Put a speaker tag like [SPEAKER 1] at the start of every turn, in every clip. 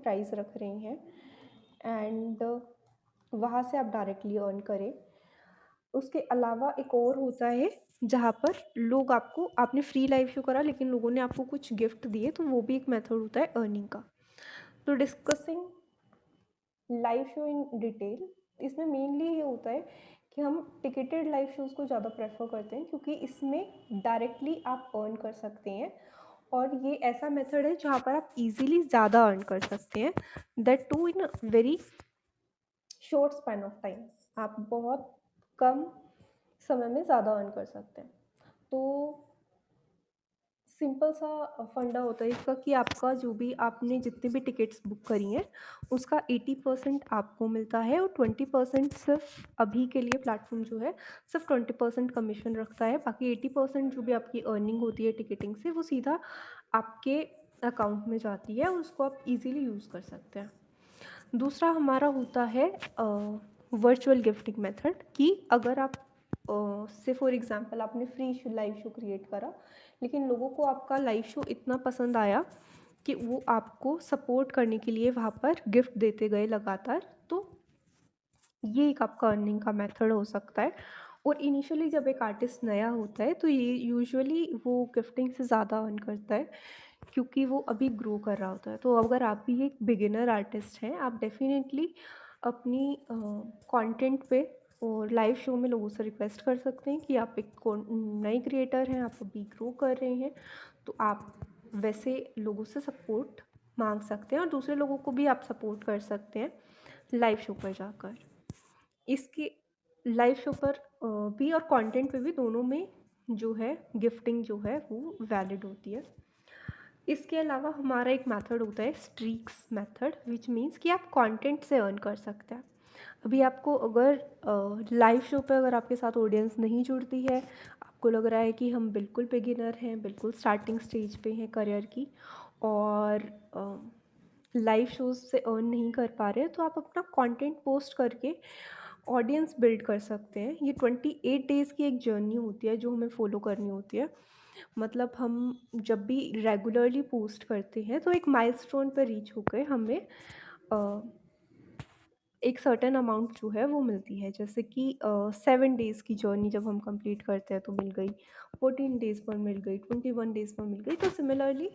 [SPEAKER 1] Price रख रहे हैं एंड वहाँ से आप डायरेक्टली अर्न करें। उसके अलावा एक और होता है जहाँ पर लोग आपको आपने फ्री लाइव शो करा लेकिन लोगों ने आपको कुछ गिफ्ट दिए, तो वो भी एक मेथड होता है अर्निंग का। तो discussing live show in detail, इसमें मेनली ये होता है कि हम टिकटेड लाइव शोज़ को ज़्यादा प्रेफर करते हैं क्योंकि इसमें डायरेक्टली आप अर्न कर सकते हैं और ये ऐसा मेथड है जहाँ पर आप इजीली ज़्यादा अर्न कर सकते हैं, that too in very short span of time. आप बहुत कम समय में ज़्यादा अर्न कर सकते हैं। तो सिंपल सा फंडा होता है इसका कि आपका जो भी आपने जितनी भी टिकट्स बुक करी हैं उसका 80% आपको मिलता है और 20% सिर्फ अभी के लिए प्लेटफॉर्म जो है सिर्फ 20% कमीशन रखता है। बाकी 80% जो भी आपकी अर्निंग होती है टिकटिंग से वो सीधा आपके अकाउंट में जाती है और उसको आप इजीली यूज़ कर सकते हैं। दूसरा हमारा होता है वर्चुअल गिफ्टिंग मेथड कि अगर आप से फॉर एग्जांपल आपने फ्री लाइव शो क्रिएट करा लेकिन लोगों को आपका लाइव शो इतना पसंद आया कि वो आपको सपोर्ट करने के लिए वहाँ पर गिफ्ट देते गए लगातार, तो ये एक आपका अर्निंग का मेथड हो सकता है। और इनिशियली जब एक आर्टिस्ट नया होता है तो ये यूजुअली वो गिफ्टिंग से ज़्यादा अर्न करता है क्योंकि वो अभी ग्रो कर रहा होता है। तो अगर आप भी एक बिगिनर आर्टिस्ट हैं, आप डेफ़िनेटली अपनी कंटेंट पे और लाइव शो में लोगों से रिक्वेस्ट कर सकते हैं कि आप एक नए क्रिएटर हैं, आप अभी ग्रो कर रहे हैं, तो आप वैसे लोगों से सपोर्ट माँग सकते हैं और दूसरे लोगों को भी आप सपोर्ट कर सकते हैं लाइव शो पर जाकर। इसके लाइव शो पर भी और कंटेंट पे भी दोनों में जो है गिफ्टिंग जो है वो वैलिड होती है। इसके अलावा हमारा एक मेथड होता है स्ट्रीक्स मेथड, विच मीन्स कि आप कंटेंट से अर्न कर सकते हैं। अभी आपको अगर लाइव शो पे अगर आपके साथ ऑडियंस नहीं जुड़ती है, आपको लग रहा है कि हम बिल्कुल बिगिनर हैं, बिल्कुल स्टार्टिंग स्टेज पे हैं करियर की और लाइव शोज़ से अर्न नहीं कर पा रहे हैं, तो आप अपना कंटेंट पोस्ट करके ऑडियंस बिल्ड कर सकते हैं। ये 28 डेज़ की एक जर्नी होती है जो हमें फॉलो करनी होती है। मतलब हम जब भी रेगुलरली पोस्ट करते हैं तो एक माइलस्टोन पर रीच होकर हमें एक सर्टेन अमाउंट जो है वो मिलती है। जैसे कि 7 डेज़ की जर्नी जब हम कंप्लीट करते हैं तो मिल गई, 14 डेज़ पर मिल गई, 21 डेज़ पर मिल गई। तो सिमिलरली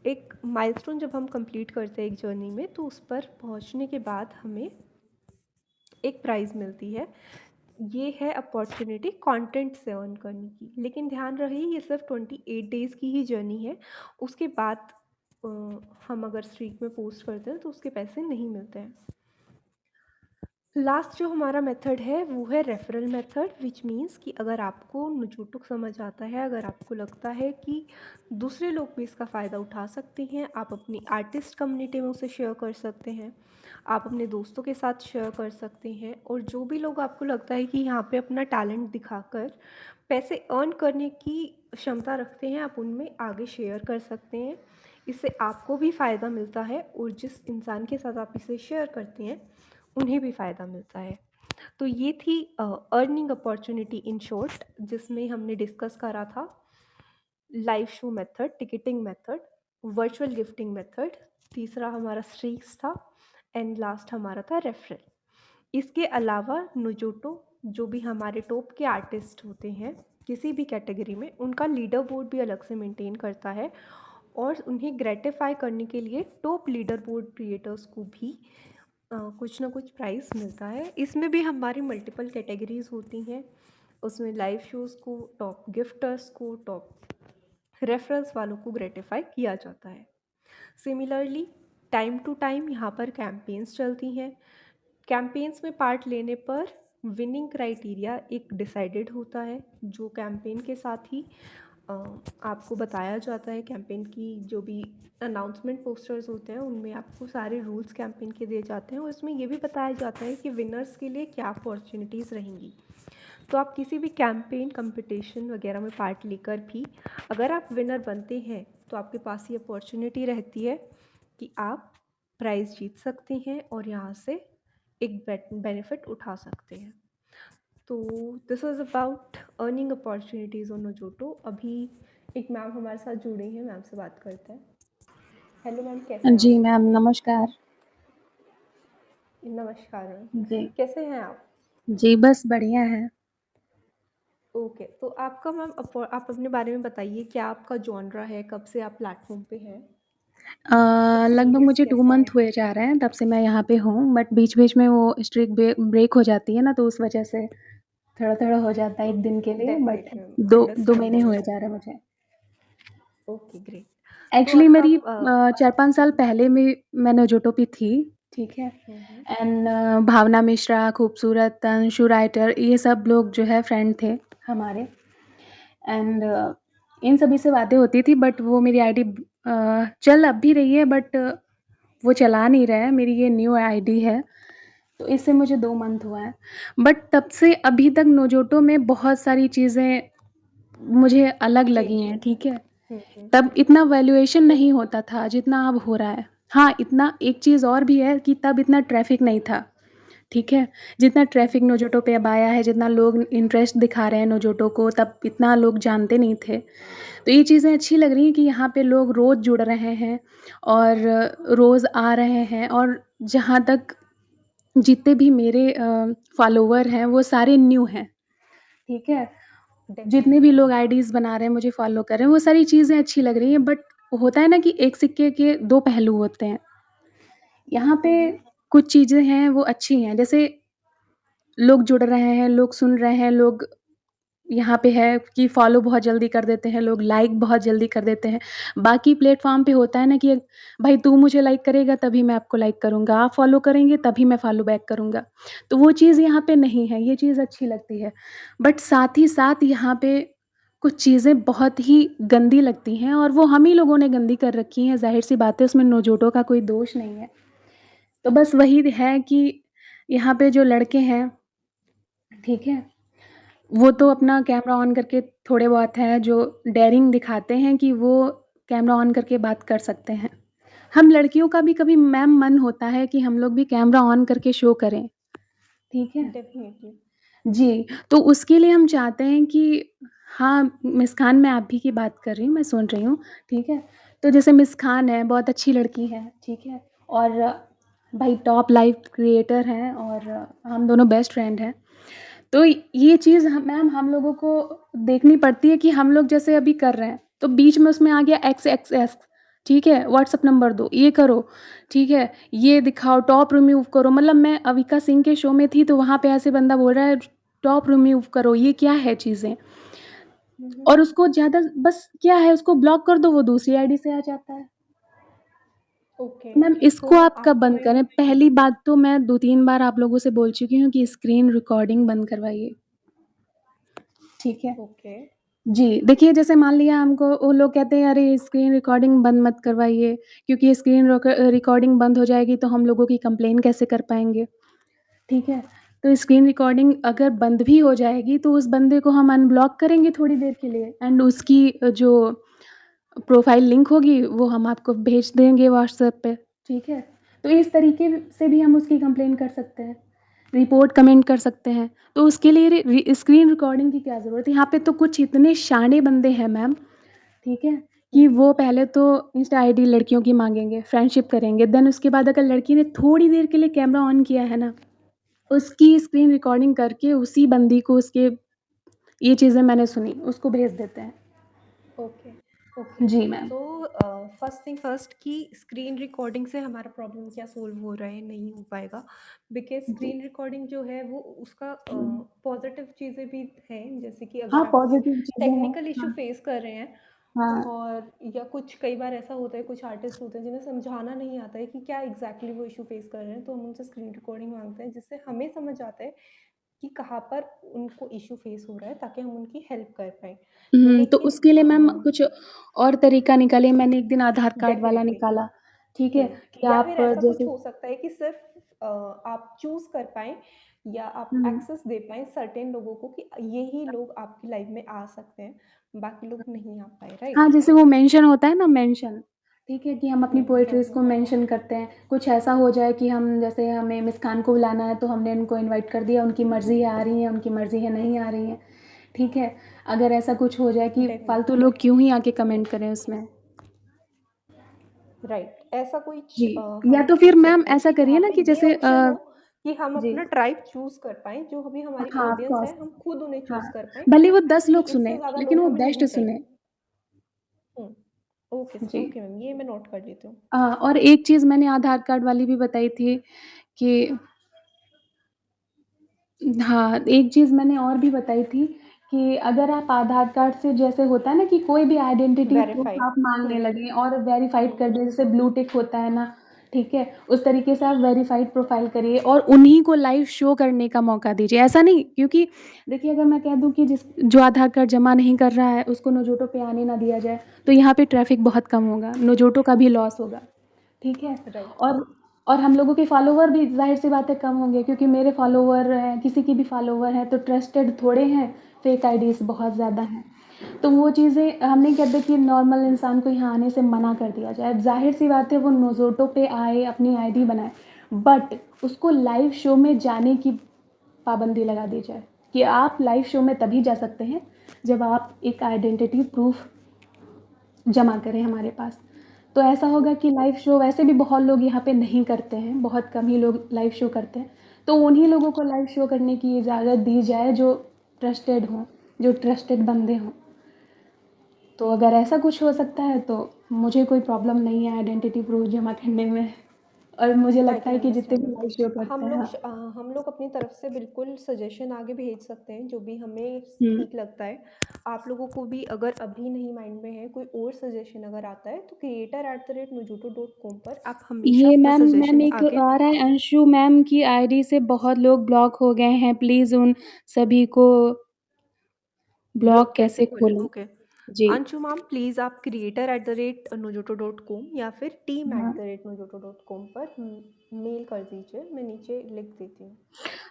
[SPEAKER 1] एक माइलस्टोन जब हम कंप्लीट करते हैं एक जर्नी में तो उस पर पहुंचने के बाद हमें एक प्राइज़ मिलती है। ये है अपॉर्चुनिटी कंटेंट से अर्न करने की। लेकिन ध्यान रहे ये सिर्फ 28 डेज़ की ही जर्नी है। उसके बाद अ, हम अगर स्ट्रीक में पोस्ट करते हैं तो उसके पैसे नहीं मिलते हैं। लास्ट जो हमारा मेथड है वो है रेफरल मेथड, विच मीन्स कि अगर आपको नुचुटुक समझ आता है, अगर आपको लगता है कि दूसरे लोग भी इसका फ़ायदा उठा सकते हैं, आप अपनी आर्टिस्ट कम्युनिटी में उसे शेयर कर सकते हैं, आप अपने दोस्तों के साथ शेयर कर सकते हैं और जो भी लोग आपको लगता है कि यहाँ पे अपना टैलेंट दिखाकर पैसे अर्न करने की क्षमता रखते हैं, आप उनमें आगे शेयर कर सकते हैं। इससे आपको भी फ़ायदा मिलता है और जिस इंसान के साथ आप इसे शेयर करते हैं उन्हें भी फ़ायदा मिलता है। तो ये थी अर्निंग अपॉर्चुनिटी इन शॉर्ट, जिसमें हमने डिस्कस करा था live show method, ticketing method, virtual gifting method, तीसरा हमारा स्ट्रीक्स था एंड लास्ट हमारा था रेफरल। इसके अलावा नुजोटो जो भी हमारे टॉप के आर्टिस्ट होते हैं किसी भी कैटेगरी में, उनका लीडर बोर्ड भी अलग से मेंटेन करता है और उन्हें ग्रेटिफाई करने के लिए टॉप लीडर बोर्ड क्रिएटर्स को भी कुछ ना कुछ प्राइज़ मिलता है। इसमें भी हमारी मल्टीपल कैटेगरीज होती हैं। उसमें लाइव शोज़ को, टॉप गिफ्टर्स को, टॉप रेफरल्स वालों को ग्रेटिफाई किया जाता है। सिमिलरली टाइम टू टाइम यहाँ पर कैंपेन्स चलती हैं। कैंपेन्स में पार्ट लेने पर विनिंग क्राइटेरिया एक डिसाइडेड होता है जो कैंपेन के साथ ही आपको बताया जाता है। कैंपेन की जो भी अनाउंसमेंट पोस्टर्स होते हैं उनमें आपको सारे रूल्स कैंपेन के दिए जाते हैं और उसमें ये भी बताया जाता है कि विनर्स के लिए क्या अपॉर्चुनिटीज़ रहेंगी। तो आप किसी भी कैंपेन कंपटीशन वगैरह में पार्ट लेकर भी अगर आप विनर बनते हैं तो आपके पास ये अपॉर्चुनिटी रहती है कि आप प्राइज़ जीत सकते हैं और यहाँ से एक बेनिफिट उठा सकते हैं। तो this was about earning opportunities on Nojoto. अभी एक मैम हमारे साथ जुड़े हैं, मैम से बात करते हैं। हेलो मैम, कैसे हैं
[SPEAKER 2] जी
[SPEAKER 1] आप?
[SPEAKER 2] मैम, नमस्कार।
[SPEAKER 1] नमस्कार मैम,
[SPEAKER 2] जी।
[SPEAKER 1] कैसे हैं आप?
[SPEAKER 2] जी, बस बढ़िया है।
[SPEAKER 1] ओके, तो आपका मैम आप अपने बारे में बताइए क्या आपका जॉनरा है? कब से आप प्लेटफ़ॉर्म पे हैं? सबसे
[SPEAKER 2] लगभग
[SPEAKER 1] इंटरेस्ट
[SPEAKER 2] मुझे 2
[SPEAKER 1] कैसा
[SPEAKER 2] मंथ
[SPEAKER 1] है?
[SPEAKER 2] हुए जा रहे हैं, तब से मैं यहाँ पे हूँ, बट बीच-बीच में वो स्ट्रीक ब्रेक हो जाती है ना, तो उस वजह से थोड़ा-थोड़ा हो जाता है 1 दिन के लिए, बट
[SPEAKER 1] डेफ़िनेटली मैम,
[SPEAKER 2] 2 महीने
[SPEAKER 1] अंडरस्टैंडेबल
[SPEAKER 2] हुए
[SPEAKER 1] है।
[SPEAKER 2] जा रहे हैं मुझे।
[SPEAKER 1] Okay, great. तो
[SPEAKER 2] एक्चुअली
[SPEAKER 1] आपका
[SPEAKER 2] मेरी 4-5 साल
[SPEAKER 1] हुँ,
[SPEAKER 2] पहले मैं नोजोटो पे थी, ठीक है?
[SPEAKER 1] हुँ, हुँ।
[SPEAKER 2] एंड भावना मिश्रा, खूबसूरत, अंशु राइटर, ये सब लोग जो है फ्रेंड थे हमारे। एंड इन सभी से बातें होती थी, बट वो मेरी आईडी चल अब भी रही है, बट वो चला नहीं रहा है, मेरी ये न्यू आईडी है, तो इससे मुझे 2 मंथ हुआ है। बट तब से अभी तक नोजोटो में बहुत सारी चीज़ें मुझे अलग लगी
[SPEAKER 1] चेंज
[SPEAKER 2] हैं,
[SPEAKER 1] हुआ है।
[SPEAKER 2] ठीक है?
[SPEAKER 1] हुँ, हुँ,
[SPEAKER 2] तब
[SPEAKER 1] हुँ।
[SPEAKER 2] इतना वैल्यूएशन नहीं होता था जितना अब हो रहा है। हाँ, इतना एक चीज़ और भी है कि तब इतना ट्रैफ़िक नहीं था, ठीक है? जितना
[SPEAKER 1] हुँ,
[SPEAKER 2] ट्रैफ़िक
[SPEAKER 1] हुँ।
[SPEAKER 2] नोजोटो पे अब आया है, जितना लोग इंटरेस्ट दिखा रहे हैं नोजोटो को, तब इतना लोग जानते नहीं थे। तो ये चीज़ें अच्छी लग रही हैं कि यहाँ पे लोग रोज़ जुड़ रहे हैं और रोज़ आ रहे हैं, और जहाँ तक जितने भी मेरे फॉलोवर हैं, वो सारे न्यू हैं, ठीक है? जितने भी
[SPEAKER 1] डेफ़िनेटली।
[SPEAKER 2] लोग आईडीज़ बना रहे हैं, मुझे फ़ॉलो कर रहे हैं, वो सारी चीज़ें अच्छी लग रही हैं, बट होता है ना कि एक सिक्के के 2 पहलू होते हैं। यहाँ पे
[SPEAKER 1] हुँ, हुँ।
[SPEAKER 2] कुछ चीज़ें हैं वो अच्छी हैं, जैसे लोग जुड़ रहे हैं, लोग सुन रहे हैं, लोग यहाँ पे है कि फ़ॉलो बहुत जल्दी कर देते हैं लोग, लाइक बहुत जल्दी कर देते हैं। बाकी प्लेटफ़ॉर्म पे होता है ना कि भाई तू मुझे लाइक करेगा तभी मैं आपको लाइक करूँगा, आप फ़ॉलो करेंगे तभी मैं फ़ॉलो बैक करूँगा। तो वो चीज़ यहाँ पे नहीं है, ये चीज़ अच्छी लगती है। बट साथ ही साथ यहाँ पे कुछ चीज़ें बहुत ही गंदी लगती हैं, और वो हम ही लोगों ने गंदी कर रखी हैं, ज़ाहिर-सी बात है, उसमें नोजोटो का कोई दोष नहीं है। तो बस वही है कि यहाँ पे जो लड़के हैं, ठीक है? वो तो अपना कैमरा ऑन करके थोड़े बहुत हैं जो डेयरिंग दिखाते हैं कि वो कैमरा ऑन करके बात कर सकते हैं। हम लड़कियों का भी कभी मैम मन होता है कि हम लोग भी कैमरा ऑन करके शो करें, ठीक है?
[SPEAKER 1] डेफ़िनेटली।
[SPEAKER 2] जी, तो उसके लिए हम चाहते हैं कि हाँ, मिस खान, मैं आप ही की बात कर रही हूँ, मैं सुन रही हूँ, ठीक है? तो जैसे मिस खान है, बहुत अच्छी लड़की है, ठीक है? और भाई टॉप लाइव क्रिएटर हैं, और हम दोनों बेस्ट फ्रेंड हैं। तो ये चीज़ हम लोगों को देखनी पड़ती है कि हम लोग जैसे अभी कर रहे हैं, तो बीच में उसमें आ गया एक्सएक्सएस, ठीक है? व्हाट्सएप नंबर दो, ये करो, ठीक है? ये दिखाओ, टॉप रिमूव करो, मतलब मैं अविका सिंह के शो में थी, तो वहाँ पे ऐसे बंदा बोल रहा है टॉप रिमूव करो, ये क्या है चीज़ें?
[SPEAKER 1] हुँ, हुँ।
[SPEAKER 2] और उसको ज़्यादा बस क्या है, उसको ब्लॉक कर दो, वो दूसरी आईडी से आ जाता है।
[SPEAKER 1] ओके,
[SPEAKER 2] मैम
[SPEAKER 1] तो
[SPEAKER 2] इसको आप कब
[SPEAKER 1] आपके
[SPEAKER 2] बंद
[SPEAKER 1] माइंड
[SPEAKER 2] करें?
[SPEAKER 1] में
[SPEAKER 2] पहली बात तो मैं 2-3 बार आप लोगों से बोल चुकी हूँ कि स्क्रीन रिकॉर्डिंग बंद करवाइए, ठीक है?
[SPEAKER 1] ओके।
[SPEAKER 2] जी, देखिए जैसे मान लिया हमको वो लोग कहते हैं अरे स्क्रीन रिकॉर्डिंग बंद मत करवाइए, क्योंकि स्क्रीन रिकॉर्डिंग बंद हो जाएगी तो हम लोगों की कंप्लेन कैसे कर पाएँगे, ठीक है? तो स्क्रीन रिकॉर्डिंग अगर बंद भी हो जाएगी तो उस बंदे को हम अनब्लॉक करेंगे थोड़ी देर के लिए, एंड उसकी जो प्रोफ़ाइल लिंक होगी वो हम आपको भेज देंगे व्हाट्सएप पे, ठीक है? तो इस तरीके से भी हम उसकी कंप्लेन कर सकते हैं, रिपोर्ट कमेंट कर सकते हैं। तो उसके लिए स्क्रीन रिकॉर्डिंग की क्या ज़रूरत है? यहाँ पे तो कुछ इतने शाणे बंदे हैं मैम, ठीक है?
[SPEAKER 1] हुँ,
[SPEAKER 2] कि
[SPEAKER 1] हुँ।
[SPEAKER 2] वो पहले तो इंस्टा आईडी लड़कियों की माँगेंगे, फ्रेंडशिप करेंगे, देन उसके बाद अगर लड़की ने थोड़ी देर के लिए कैमरा ऑन किया है ना, उसकी स्क्रीन रिकॉर्डिंग करके उसी बंदी को उसके ये चीज़ें मैंने सुनी, उसको भेज देते हैं।
[SPEAKER 1] Okay, okay.
[SPEAKER 2] जी मैम।
[SPEAKER 1] तो फर्स्ट थिंग फर्स्ट कि स्क्रीन रिकॉर्डिंग से हमारा प्रॉब्लम क्या सॉल्व हो रहा है, नहीं हो पाएगा। Because
[SPEAKER 2] ji.
[SPEAKER 1] स्क्रीन रिकॉर्डिंग जो है वो उसका पॉज़िटिव चीज़ें भी हैं, जैसे कि
[SPEAKER 2] हाँ,
[SPEAKER 1] अगर आप कोई
[SPEAKER 2] पॉज़िटिव चीज़ें हैं।
[SPEAKER 1] टेक्निकल इश्यू
[SPEAKER 2] हाँ,
[SPEAKER 1] फेस कर रहे हैं
[SPEAKER 2] हाँ।
[SPEAKER 1] और या कुछ कई बार ऐसा होता है, कुछ आर्टिस्ट होते हैं जिन्हें समझाना नहीं आता है कि क्या एग्ज़ैक्टली वो इश्यू फेस कर रहे हैं, तो हम उनसे स्क्रीन रिकॉर्डिंग माँगते हैं, जिससे हमें समझ आता है कि कहाँ पर उनको इश्यू फेस हो रहा है, ताकि हम उनकी हेल्प कर पाएँ।
[SPEAKER 2] तो
[SPEAKER 1] लेकिन
[SPEAKER 2] उसके लिए मैम कुछ और तरीका निकालिए, मैंने एक दिन आधार कार्ड वाला
[SPEAKER 1] डेफ़िनिटली।
[SPEAKER 2] निकाला, ठीक है?
[SPEAKER 1] हुँ,
[SPEAKER 2] कि
[SPEAKER 1] या
[SPEAKER 2] आप
[SPEAKER 1] फिर ऐसा कुछ
[SPEAKER 2] जैसे
[SPEAKER 1] हो सकता है कि सिर्फ़ आप चूज़ कर पाएँ या आप
[SPEAKER 2] हुँ।
[SPEAKER 1] एक्सेस दे पाएँ सर्टेन लोगों को कि ये ही लोग आपकी लाइफ़ में आ सकते हैं, बाकी लोग नहीं आ पाए,
[SPEAKER 2] हाँ,
[SPEAKER 1] राइट?
[SPEAKER 2] जैसे वो मेंशन होता है ना, मेंशन, ठीक है? कि हम अपनी
[SPEAKER 1] हुँ, हुँ,
[SPEAKER 2] पोएट्रीज़
[SPEAKER 1] हुँ।
[SPEAKER 2] को मेंशन करते हैं। कुछ ऐसा हो जाए कि हम जैसे हमें मिस खान को बुलाना है तो हमने उनको इनवाइट कर दिया, उनकी मर्ज़ी है आ रही हैं, उनकी मर्ज़ी है नहीं आ रही हैं, ठीक है? अगर ऐसा कुछ हो जाए कि फालतू
[SPEAKER 1] डेफ़िनिटली,
[SPEAKER 2] लोग क्यों ही आके कमेंट करें उसमें।
[SPEAKER 1] राइट। ऐसा कुछ
[SPEAKER 2] जी, या
[SPEAKER 1] हम
[SPEAKER 2] तो फिर
[SPEAKER 1] सोच
[SPEAKER 2] मैम
[SPEAKER 1] सकते हैं
[SPEAKER 2] ऐसा
[SPEAKER 1] कि
[SPEAKER 2] करिए
[SPEAKER 1] वहाँ
[SPEAKER 2] ना
[SPEAKER 1] पे
[SPEAKER 2] कि
[SPEAKER 1] ये
[SPEAKER 2] जैसे
[SPEAKER 1] ऑप्शन हो कि हम
[SPEAKER 2] जी।
[SPEAKER 1] अपना ट्राइब चूज़ कर पाएँ, जो अभी हमारी
[SPEAKER 2] हाँ, ऑफ़
[SPEAKER 1] ऑडियंस
[SPEAKER 2] कोर्स।
[SPEAKER 1] है, हम खुद उन्हें चूज़
[SPEAKER 2] हाँ,
[SPEAKER 1] कर पाएँ,
[SPEAKER 2] भले वो 10
[SPEAKER 1] क्योंकि
[SPEAKER 2] लोग
[SPEAKER 1] इससे
[SPEAKER 2] सुनें,
[SPEAKER 1] ज़्यादा
[SPEAKER 2] लेकिन
[SPEAKER 1] लोग
[SPEAKER 2] वो
[SPEAKER 1] हमें
[SPEAKER 2] बेस्ट
[SPEAKER 1] नहीं
[SPEAKER 2] सुनें।
[SPEAKER 1] चाहिए। हुँ,
[SPEAKER 2] जी।
[SPEAKER 1] ओके मैम, ये मैं नोट कर लेती हूँ।
[SPEAKER 2] और एक चीज़ मैंने आधार कार्ड वाली भी बताई थी कि हाँ, एक चीज़ मैंने और भी बताई थी कि अगर आप आधार कार्ड से जैसे होता है ना कि कोई भी आइडेंटिटी प्रूफ़
[SPEAKER 1] वेरिफ़ाइड।
[SPEAKER 2] आप माँगने
[SPEAKER 1] हुँ,
[SPEAKER 2] लगें और
[SPEAKER 1] हुँ,
[SPEAKER 2] वेरिफ़ाइड कर
[SPEAKER 1] हुँ।
[SPEAKER 2] दें, जैसे ब्लू टिक होता है ना, ठीक है? उस तरीके से आप वेरिफ़ाइड प्रोफ़ाइल करिए और उन्हीं को लाइव शो करने का मौका दीजिए। ऐसा नहीं क्योंकि देखिए अगर मैं कह दूँ कि जो आधार कार्ड जमा नहीं कर रहा है, उसको नोजोटो पे आने ना दिया जाए, तो यहाँ पे ट्रैफ़िक बहुत कम होगा, नोजोटो का भी लॉस होगा। ठीक है?
[SPEAKER 1] राइट,
[SPEAKER 2] और और हम लोगों के फॉलोवर भी ज़ाहिर-सी बात है कम होंगे क्योंकि मेरे फॉलोवर हैं, किसी की भी फॉलोवर हैं तो ट्रस्टेड थोड़े हैं, फेक आईडीज़ बहुत ज़्यादा हैं। तो वो चीज़ें हम नहीं कहते कि नॉर्मल इंसान को यहाँ आने से मना कर दिया जाए। अब ज़ाहिर-सी बात है वो नोज़ोटो पे आए, अपनी आईडी बनाए, बट उसको लाइव शो में जाने की पाबंदी लगा दी जाए कि आप लाइव शो में तभी जा सकते हैं, जब आप एक आइडेंटिटी प्रूफ़ जमा करें हमारे पास। तो ऐसा होगा कि
[SPEAKER 1] ओके।
[SPEAKER 2] लाइव शो वैसे भी बहुत लोग यहाँ पे नहीं करते हैं, बहुत कम ही लोग लाइव शो करते हैं। तो उन्हीं लोगों को लाइव शो करने की इजाज़त दी जाए जो ट्रस्टेड हों, जो ट्रस्टेड बंदे हों। तो अगर ऐसा कुछ हो सकता है तो मुझे कोई प्रॉब्लम नहीं है आइडेंटिटी प्रूफ़ जमा करने में और मुझे
[SPEAKER 1] आई
[SPEAKER 2] लगता
[SPEAKER 1] कैन
[SPEAKER 2] है कि जितने
[SPEAKER 1] अंडरस्टैंड
[SPEAKER 2] भी
[SPEAKER 1] योर
[SPEAKER 2] लाइव शो
[SPEAKER 1] क्वेश्चन।
[SPEAKER 2] करते हैं हाँ।
[SPEAKER 1] हम लोग अपनी तरफ से बिल्कुल सजेशन आगे भेज सकते हैं, जो भी हमें
[SPEAKER 2] हुँ।
[SPEAKER 1] ठीक लगता है। आप लोगों को भी अगर अभी नहीं माइंड में है, कोई और सजेशन अगर आता है, तो creator@nojuto.com पर आप हमेशा
[SPEAKER 2] ये
[SPEAKER 1] अपना
[SPEAKER 2] मैम
[SPEAKER 1] सजेशन
[SPEAKER 2] एक
[SPEAKER 1] आगे
[SPEAKER 2] आ रहा है अंशु मैम की आईडी से बहुत लोग ब्लॉक हो गए हैं, प्लीज़ उन सभी को ब्लॉक
[SPEAKER 1] ब्लॉक कैसे
[SPEAKER 2] कैसे
[SPEAKER 1] खोलें?
[SPEAKER 2] खोलें?
[SPEAKER 1] ओके।
[SPEAKER 2] जी,
[SPEAKER 1] अंशु मैम, प्लीज़ आप creator@nojoto.com या फिर
[SPEAKER 2] हाँ।
[SPEAKER 1] team@nojoto.com पर मेल कर दीजिए, मैं नीचे लिख देती हूँ।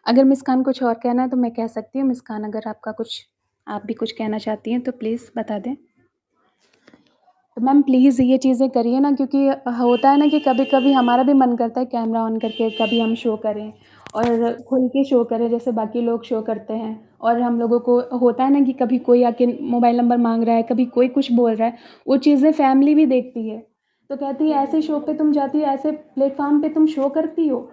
[SPEAKER 2] अगर मुस्कान कुछ और कहना है तो मैं कह सकती हूँ, मुस्कान अगर आपका कुछ आप भी कुछ कहना चाहती हैं तो प्लीज़ बता दें। तो मैम प्लीज़ ये चीज़ें करिए ना क्योंकि होता है ना कि कभी-कभी हमारा भी मन करता है कैमरा ऑन करके कभी हम शो करें और खुल के शो करें जैसे बाकी लोग शो करते हैं और हम लोगों को होता है ना कि कभी कोई आके मोबाइल नंबर माँग रहा है, कभी कोई कुछ बोल रहा है, वो चीज़ें फैमिली भी देखती है। तो कहती है ऐसे शो पे तुम जाती हो, ऐसे प्लेटफ़ॉर्म पे तुम शो करती हो?